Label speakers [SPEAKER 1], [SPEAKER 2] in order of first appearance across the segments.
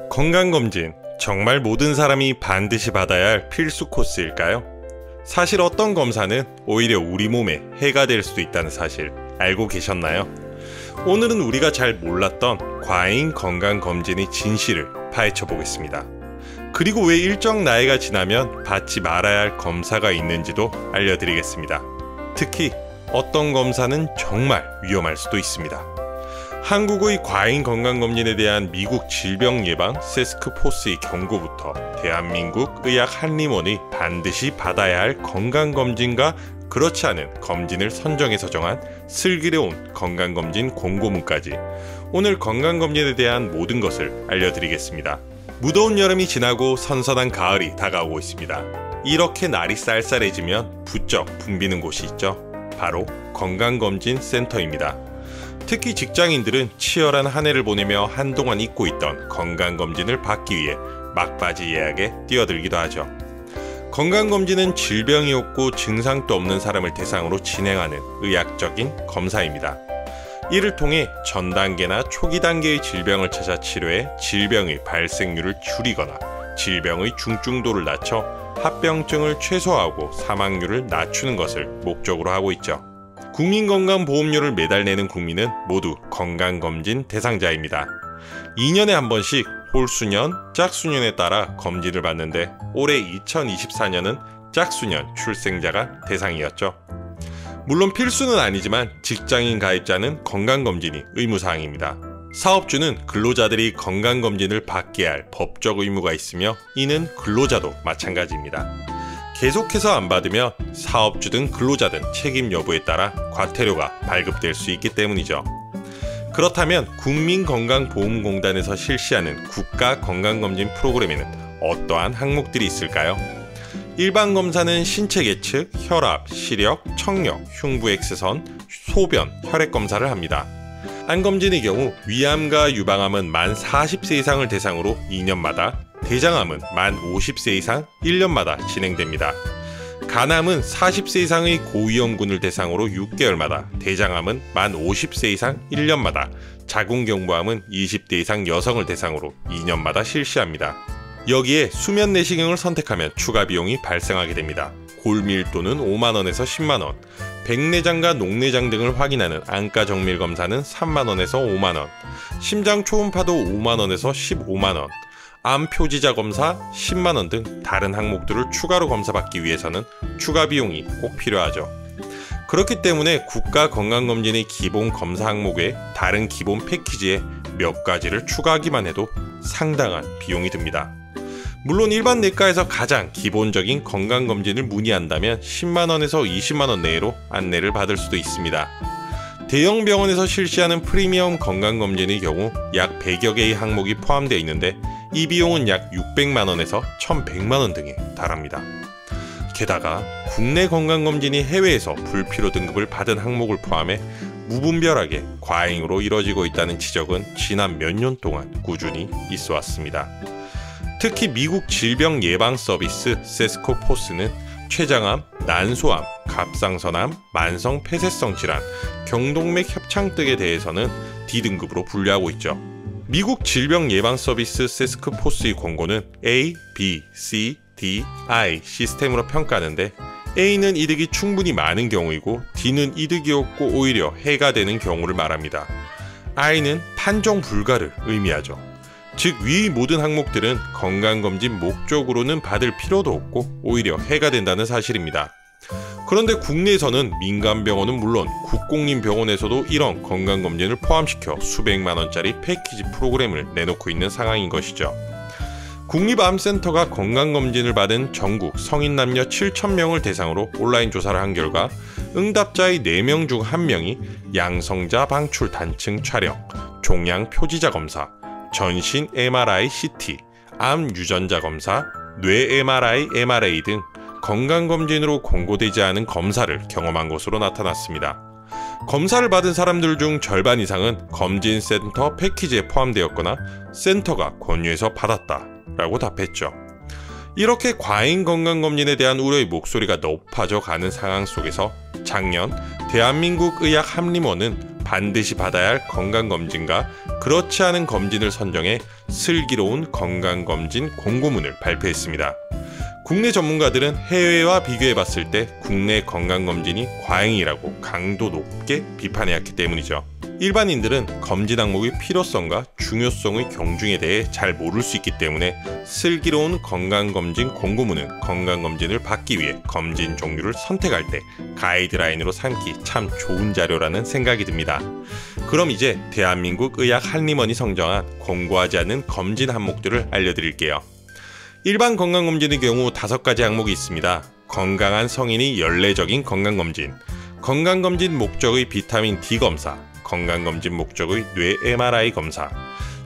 [SPEAKER 1] 건강검진, 정말 모든 사람이 반드시 받아야 할 필수 코스일까요? 사실 어떤 검사는 오히려 우리 몸에 해가 될 수도 있다는 사실 알고 계셨나요? 오늘은 우리가 잘 몰랐던 과잉 건강검진의 진실을 파헤쳐 보겠습니다. 그리고 왜 일정 나이가 지나면 받지 말아야 할 검사가 있는지도 알려드리겠습니다. 특히 어떤 검사는 정말 위험할 수도 있습니다. 한국의 과잉 건강검진에 대한 미국 질병예방 세스크포스의 경고부터 대한민국 의학한림원의 반드시 받아야 할 건강검진과 그렇지 않은 검진을 선정해서 정한 슬기로운 건강검진 공고문까지 오늘 건강검진에 대한 모든 것을 알려드리겠습니다. 무더운 여름이 지나고 선선한 가을이 다가오고 있습니다. 이렇게 날이 쌀쌀해지면 부쩍 붐비는 곳이 있죠. 바로 건강검진 센터입니다. 특히 직장인들은 치열한 한 해를 보내며 한동안 잊고 있던 건강검진을 받기 위해 막바지 예약에 뛰어들기도 하죠. 건강검진은 질병이 없고 증상도 없는 사람을 대상으로 진행하는 의학적인 검사입니다. 이를 통해 전 단계나 초기 단계의 질병을 찾아 치료해 질병의 발생률을 줄이거나 질병의 중증도를 낮춰 합병증을 최소화하고 사망률을 낮추는 것을 목적으로 하고 있죠. 국민건강보험료를 매달 내는 국민은 모두 건강검진 대상자입니다. 2년에 한 번씩 홀수년, 짝수년에 따라 검진을 받는데 올해 2024년은 짝수년 출생자가 대상이었죠. 물론 필수는 아니지만 직장인 가입자는 건강검진이 의무사항입니다. 사업주는 근로자들이 건강검진을 받게 할 법적 의무가 있으며 이는 근로자도 마찬가지입니다. 계속해서 안 받으면 사업주든 근로자든 책임 여부에 따라 과태료가 발급될 수 있기 때문이죠. 그렇다면 국민건강보험공단에서 실시하는 국가건강검진 프로그램에는 어떠한 항목들이 있을까요? 일반 검사는 신체 계측, 혈압, 시력, 청력, 흉부 X선, 소변, 혈액 검사를 합니다. 암검진의 경우 위암과 유방암은 만 40세 이상을 대상으로 2년마다, 대장암은 만 50세 이상 1년마다 진행됩니다. 간암은 40세 이상의 고위험군을 대상으로 6개월마다, 대장암은 만 50세 이상 1년마다, 자궁경부암은 20대 이상 여성을 대상으로 2년마다 실시합니다. 여기에 수면 내시경을 선택하면 추가 비용이 발생하게 됩니다. 골밀도는 5만원에서 10만원, 백내장과 녹내장 등을 확인하는 안과 정밀 검사는 3만원에서 5만원, 심장 초음파도 5만원에서 15만원, 암 표지자 검사 10만원 등 다른 항목들을 추가로 검사받기 위해서는 추가 비용이 꼭 필요하죠. 그렇기 때문에 국가건강검진의 기본 검사 항목에 다른 기본 패키지에 몇 가지를 추가하기만 해도 상당한 비용이 듭니다. 물론 일반 내과에서 가장 기본적인 건강검진을 문의한다면 10만원에서 20만원 내외로 안내를 받을 수도 있습니다. 대형 병원에서 실시하는 프리미엄 건강검진의 경우 약 100여 개의 항목이 포함되어 있는데 이 비용은 약 600만원에서 1100만원 등에 달합니다. 게다가 국내 건강검진이 해외에서 불필요 등급을 받은 항목을 포함해 무분별하게 과잉으로 이뤄지고 있다는 지적은 지난 몇 년 동안 꾸준히 있어 왔습니다. 특히 미국 질병예방서비스 세스코포스는 췌장암, 난소암, 갑상선암, 만성 폐쇄성 질환, 경동맥 협착 등에 대해서는 D등급으로 분류하고 있죠. 미국 질병예방서비스 세스크포스의 권고는 A, B, C, D, I 시스템으로 평가하는데 A는 이득이 충분히 많은 경우이고 D는 이득이 없고 오히려 해가 되는 경우를 말합니다. I는 판정 불가를 의미하죠. 즉 위의 모든 항목들은 건강검진 목적으로는 받을 필요도 없고 오히려 해가 된다는 사실입니다. 그런데 국내에서는 민간병원은 물론 국공립병원에서도 이런 건강검진을 포함시켜 수백만원짜리 패키지 프로그램을 내놓고 있는 상황인 것이죠. 국립암센터가 건강검진을 받은 전국 성인 남녀 7,000명을 대상으로 온라인 조사를 한 결과 응답자의 4명 중 1명이 양성자 방출 단층 촬영, 종양 표지자 검사, 전신 MRI, CT, 암 유전자 검사, 뇌 MRI, MRA 등 건강검진으로 권고되지 않은 검사를 경험한 것으로 나타났습니다. 검사를 받은 사람들 중 절반 이상은 검진센터 패키지에 포함되었거나 센터가 권유해서 받았다 라고 답했죠. 이렇게 과잉 건강검진에 대한 우려의 목소리가 높아져 가는 상황 속에서 작년 대한민국 의학한림원은 반드시 받아야 할 건강검진과 그렇지 않은 검진을 선정해 슬기로운 건강검진 공고문을 발표했습니다. 국내 전문가들은 해외와 비교해봤을 때 국내 건강검진이 과잉이라고 강도 높게 비판해왔기 때문이죠. 일반인들은 검진 항목의 필요성과 중요성의 경중에 대해 잘 모를 수 있기 때문에 슬기로운 건강검진 공고문은 건강검진을 받기 위해 검진 종류를 선택할 때 가이드라인으로 삼기 참 좋은 자료라는 생각이 듭니다. 그럼 이제 대한민국 의학 한림원이 선정한 공고하지 않은 검진 항목들을 알려드릴게요. 일반 건강검진의 경우 5가지 항목이 있습니다. 건강한 성인의 연례적인 건강검진, 건강검진 목적의 비타민 D 검사, 건강검진 목적의 뇌 MRI 검사,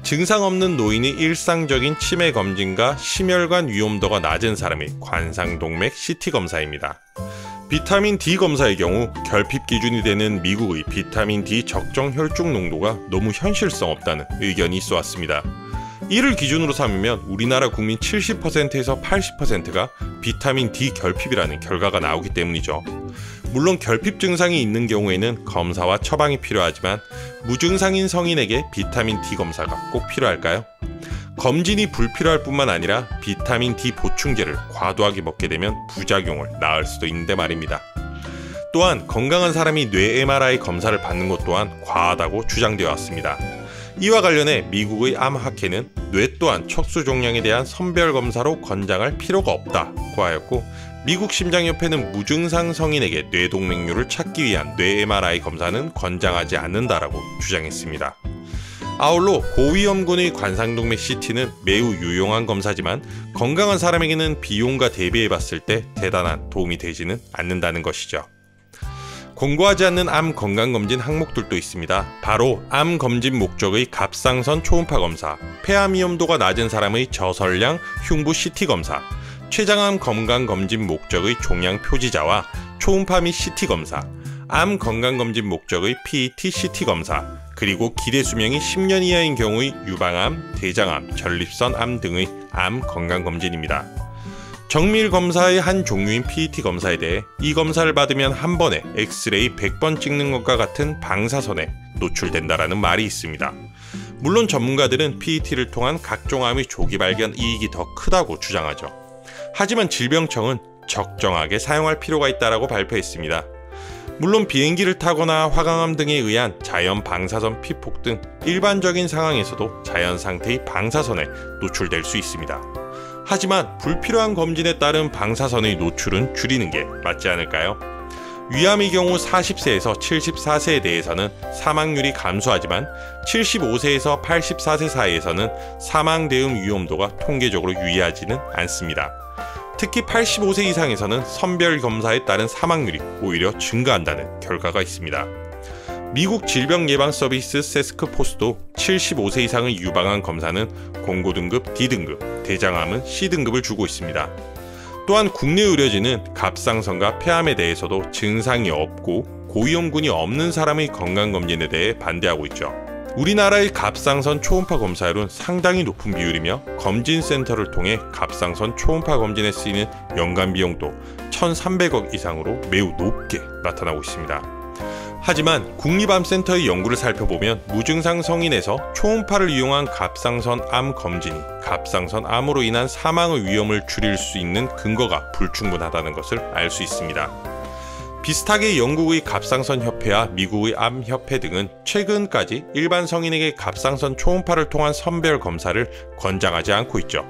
[SPEAKER 1] 증상 없는 노인의 일상적인 치매 검진과 심혈관 위험도가 낮은 사람의 관상동맥 CT 검사입니다. 비타민 D 검사의 경우 결핍 기준이 되는 미국의 비타민 D 적정 혈중 농도가 너무 현실성 없다는 의견이 있어 왔습니다. 이를 기준으로 삼으면 우리나라 국민 70%에서 80%가 비타민 D 결핍이라는 결과가 나오기 때문이죠. 물론 결핍 증상이 있는 경우에는 검사와 처방이 필요하지만 무증상인 성인에게 비타민 D 검사가 꼭 필요할까요? 검진이 불필요할 뿐만 아니라 비타민 D 보충제를 과도하게 먹게 되면 부작용을 낳을 수도 있는데 말입니다. 또한 건강한 사람이 뇌 MRI 검사를 받는 것 또한 과하다고 주장되어 왔습니다. 이와 관련해 미국의 암학회는 뇌 또한 척수 종양에 대한 선별 검사로 권장할 필요가 없다고 하였고, 미국 심장협회는 무증상 성인에게 뇌동맥류를 찾기 위한 뇌 MRI 검사는 권장하지 않는다라고 주장했습니다. 아울러 고위험군의 관상동맥 CT는 매우 유용한 검사지만 건강한 사람에게는 비용과 대비해 봤을 때 대단한 도움이 되지는 않는다는 것이죠. 공고하지 않는 암 건강검진 항목들도 있습니다. 바로 암 검진 목적의 갑상선 초음파 검사, 폐암 위험도가 낮은 사람의 저설량 흉부 CT 검사, 췌장암 건강검진 목적의 종양 표지자와 초음파 및 CT 검사, 암 건강검진 목적의 PET CT 검사, 그리고 기대 수명이 10년 이하인 경우의 유방암, 대장암, 전립선암 등의 암 건강검진입니다. 정밀 검사의 한 종류인 PET 검사에 대해 이 검사를 받으면 한 번에 엑스레이 100번 찍는 것과 같은 방사선에 노출된다라는 말이 있습니다. 물론 전문가들은 PET를 통한 각종 암의 조기 발견 이익이 더 크다고 주장하죠. 하지만 질병청은 적정하게 사용할 필요가 있다고 발표했습니다. 물론 비행기를 타거나 화강암 등에 의한 자연 방사선 피폭 등 일반적인 상황에서도 자연 상태의 방사선에 노출될 수 있습니다. 하지만 불필요한 검진에 따른 방사선의 노출은 줄이는 게 맞지 않을까요? 위암의 경우 40세에서 74세에 대해서는 사망률이 감소하지만 75세에서 84세 사이에서는 사망 대응 위험도가 통계적으로 유의하지는 않습니다. 특히 85세 이상에서는 선별 검사에 따른 사망률이 오히려 증가한다는 결과가 있습니다. 미국 질병예방서비스 세스크포스도 75세 이상의 유방암 검사는 공고등급 D등급, 대장암은 C등급을 주고 있습니다. 또한 국내 의료진은 갑상선과 폐암에 대해서도 증상이 없고 고위험군이 없는 사람의 건강검진에 대해 반대하고 있죠. 우리나라의 갑상선 초음파 검사율은 상당히 높은 비율이며 검진센터를 통해 갑상선 초음파 검진에 쓰이는 연간 비용도 1,300억 이상으로 매우 높게 나타나고 있습니다. 하지만 국립암센터의 연구를 살펴보면 무증상 성인에서 초음파를 이용한 갑상선 암 검진이 갑상선 암으로 인한 사망의 위험을 줄일 수 있는 근거가 불충분하다는 것을 알 수 있습니다. 비슷하게 영국의 갑상선 협회와 미국의 암협회 등은 최근까지 일반 성인에게 갑상선 초음파를 통한 선별 검사를 권장하지 않고 있죠.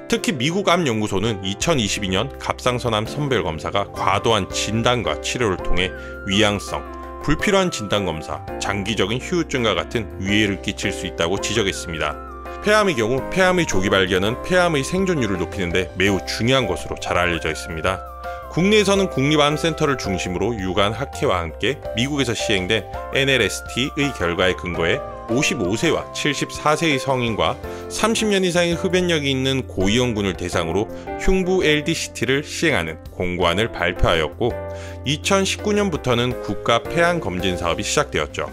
[SPEAKER 1] 특히 미국 암연구소는 2022년 갑상선암 선별 검사가 과도한 진단과 치료를 통해 위양성, 불필요한 진단검사, 장기적인 후유증과 같은 위해를 끼칠 수 있다고 지적했습니다. 폐암의 경우 폐암의 조기 발견은 폐암의 생존율을 높이는데 매우 중요한 것으로 잘 알려져 있습니다. 국내에서는 국립암센터를 중심으로 유관 학회와 함께 미국에서 시행된 NLST의 결과에 근거해 55세와 74세의 성인과 30년 이상의 흡연력이 있는 고위험군을 대상으로 흉부 LDCT를 시행하는 공고안을 발표하였고 2019년부터는 국가 폐암 검진 사업이 시작되었죠.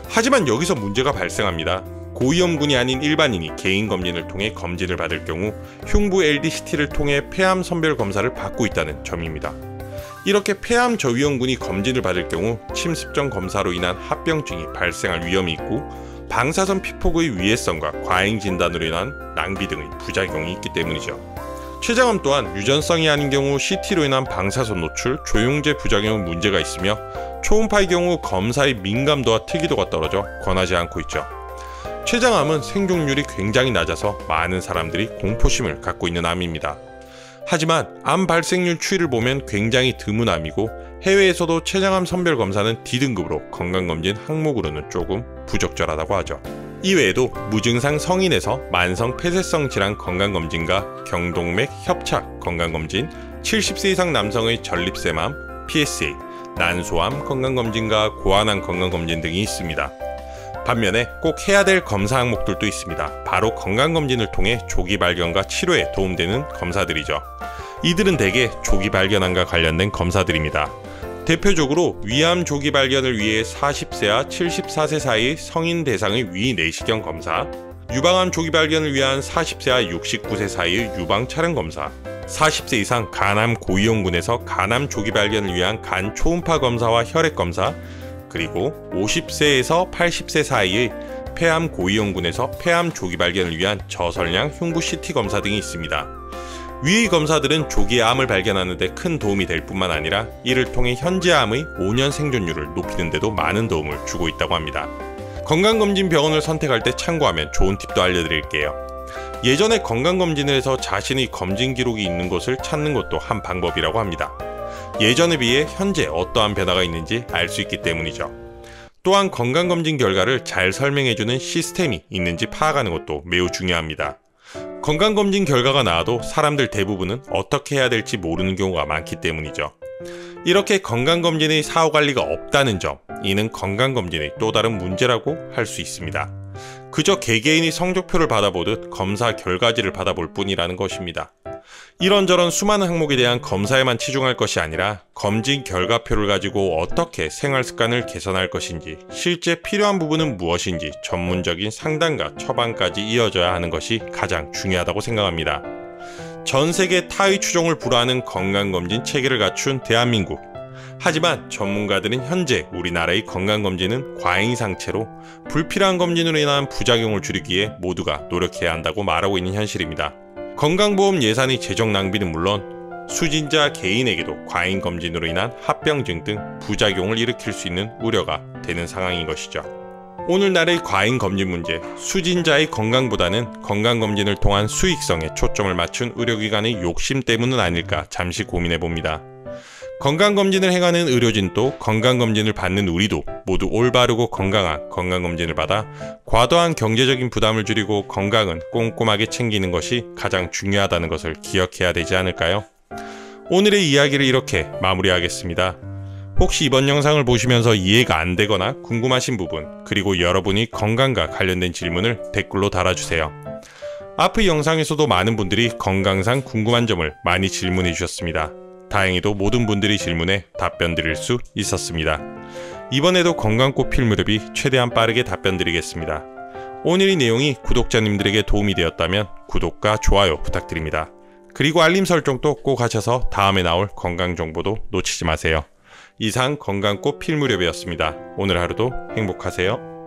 [SPEAKER 1] 하지만 여기서 문제가 발생합니다. 고위험군이 아닌 일반인이 개인 검진을 통해 검진을 받을 경우 흉부 LDCT를 통해 폐암 선별 검사를 받고 있다는 점입니다. 이렇게 폐암 저위험군이 검진을 받을 경우 침습전 검사로 인한 합병증이 발생할 위험이 있고 방사선 피폭의 위해성과 과잉 진단으로 인한 낭비 등의 부작용이 있기 때문이죠. 췌장암 또한 유전성이 아닌 경우 CT로 인한 방사선 노출, 조영제 부작용 문제가 있으며 초음파의 경우 검사의 민감도와 특이도가 떨어져 권하지 않고 있죠. 췌장암은 생존율이 굉장히 낮아서 많은 사람들이 공포심을 갖고 있는 암입니다. 하지만 암 발생률 추이를 보면 굉장히 드문 암이고 해외에서도 췌장암 선별 검사는 D등급으로 건강검진 항목으로는 조금 부적절하다고 하죠. 이외에도 무증상 성인에서 만성 폐쇄성 질환 건강검진과 경동맥 협착 건강검진, 70세 이상 남성의 전립선암, PSA, 난소암 건강검진과 고환암 건강검진 등이 있습니다. 반면에 꼭 해야 될 검사 항목들도 있습니다. 바로 건강검진을 통해 조기 발견과 치료에 도움되는 검사들이죠. 이들은 대개 조기 발견암과 관련된 검사들입니다. 대표적으로 위암 조기 발견을 위해 40세와 74세 사이 성인 대상의 위 내시경 검사, 유방암 조기 발견을 위한 40세와 69세 사이의 유방 촬영 검사, 40세 이상 간암 고위험군에서 간암 조기 발견을 위한 간 초음파 검사와 혈액 검사, 그리고 50세에서 80세 사이의 폐암 고위험군에서 폐암 조기 발견을 위한 저설량 흉부 CT 검사 등이 있습니다. 위의 검사들은 조기에 암을 발견하는 데 큰 도움이 될 뿐만 아니라 이를 통해 현재 암의 5년 생존율을 높이는 데도 많은 도움을 주고 있다고 합니다. 건강검진 병원을 선택할 때 참고하면 좋은 팁도 알려드릴게요. 예전에 건강검진을 해서 자신의 검진 기록이 있는 곳을 찾는 것도 한 방법이라고 합니다. 예전에 비해 현재 어떠한 변화가 있는지 알 수 있기 때문이죠. 또한 건강검진 결과를 잘 설명해주는 시스템이 있는지 파악하는 것도 매우 중요합니다. 건강검진 결과가 나와도 사람들 대부분은 어떻게 해야 될지 모르는 경우가 많기 때문이죠. 이렇게 건강검진의 사후관리가 없다는 점, 이는 건강검진의 또 다른 문제라고 할 수 있습니다. 그저 개개인이 성적표를 받아보듯 검사 결과지를 받아볼 뿐이라는 것입니다. 이런저런 수많은 항목에 대한 검사에만 치중할 것이 아니라 검진 결과표를 가지고 어떻게 생활습관을 개선할 것인지, 실제 필요한 부분은 무엇인지 전문적인 상담과 처방까지 이어져야 하는 것이 가장 중요하다고 생각합니다. 전 세계 타의 추종을 불허하는 건강검진 체계를 갖춘 대한민국. 하지만 전문가들은 현재 우리나라의 건강검진은 과잉 상태로 불필요한 검진으로 인한 부작용을 줄이기 위해 모두가 노력해야 한다고 말하고 있는 현실입니다. 건강보험 예산의 재정 낭비는 물론 수진자 개인에게도 과잉 검진으로 인한 합병증 등 부작용을 일으킬 수 있는 우려가 되는 상황인 것이죠. 오늘날의 과잉 검진 문제, 수진자의 건강보다는 건강검진을 통한 수익성에 초점을 맞춘 의료기관의 욕심 때문은 아닐까 잠시 고민해봅니다. 건강검진을 행하는 의료진도 건강검진을 받는 우리도 모두 올바르고 건강한 건강검진을 받아 과도한 경제적인 부담을 줄이고 건강은 꼼꼼하게 챙기는 것이 가장 중요하다는 것을 기억해야 되지 않을까요? 오늘의 이야기를 이렇게 마무리하겠습니다. 혹시 이번 영상을 보시면서 이해가 안 되거나 궁금하신 부분, 그리고 여러분이 건강과 관련된 질문을 댓글로 달아주세요. 앞의 영상에서도 많은 분들이 건강상 궁금한 점을 많이 질문해 주셨습니다. 다행히도 모든 분들이 질문에 답변 드릴 수 있었습니다. 이번에도 건강꽃 필무렵이 최대한 빠르게 답변 드리겠습니다. 오늘 이 내용이 구독자님들에게 도움이 되었다면 구독과 좋아요 부탁드립니다. 그리고 알림 설정도 꼭 하셔서 다음에 나올 건강 정보도 놓치지 마세요. 이상 건강꽃 필무렵이었습니다. 오늘 하루도 행복하세요.